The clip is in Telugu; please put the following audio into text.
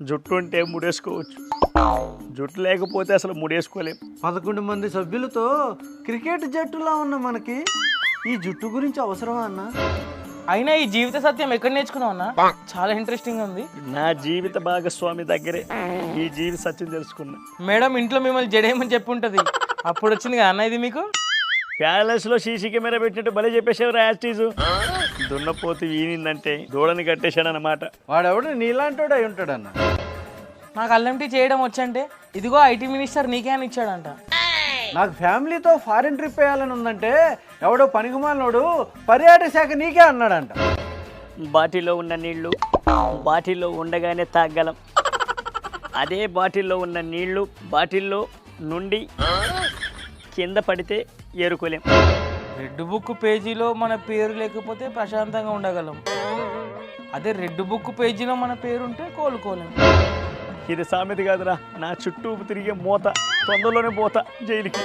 జుట్టు ఉంటే ముడేసుకోవచ్చు, జుట్టు లేకపోతే అసలు ముడేసుకోలేం. 11 మంది సభ్యులతో క్రికెట్ జట్టులా ఉన్న మనకి ఈ జుట్టు గురించి అవసరమా అన్న? అయినా ఈ జీవిత సత్యం ఎక్కడ నేర్చుకున్నావు అన్న? చాలా ఇంట్రెస్టింగ్ ఉంది. నా జీవిత భాగస్వామి దగ్గరే ఈ జీవిత సత్యం తెలుసుకున్నా. మేడం ఇంట్లో మిమ్మల్ని జడేయమని చెప్పి ఉంటుంది, అప్పుడు వచ్చింది కదా అన్న ఇది మీకు. ప్యాలెస్లో సీసీ కెమెరా పెట్టినట్టు భలే చెప్పేసేవారు యాస్టీజు. దున్నపోతు ఈనిందంటే దూడని కట్టేశాడు అన్నమాట. వాడెవడు నీలాంటోడు అయి ఉంటాడన్న. నాకు అల్లం టీ చేయడం వచ్చంటే ఇదిగో ఐటీ మినిస్టర్ నీకే అని ఇచ్చాడంట. నాకు ఫ్యామిలీతో ఫారిన్ ట్రిప్ వేయాలని ఉందంటే ఎవడో పనికిమాలినోడు పర్యాటక శాఖ నీకే అన్నాడంట. బాటిల్లో ఉన్న నీళ్లు బాటిల్లో ఉండగానే తాగలం, అదే బాటిల్లో ఉన్న నీళ్లు బాటిల్లో నుండి కింద పడితే ఏరుకోలేం. రెడ్ బుక్ పేజీలో మన పేరు లేకపోతే ప్రశాంతంగా ఉండగలం, అదే రెడ్ బుక్ పేజీలో మన పేరు ఉంటే కోలుకోలేం. ఇది సామెత కాదురా, నా చుట్టూ తిరిగే మూత, తొందరలోనే పోతా జైలుకి.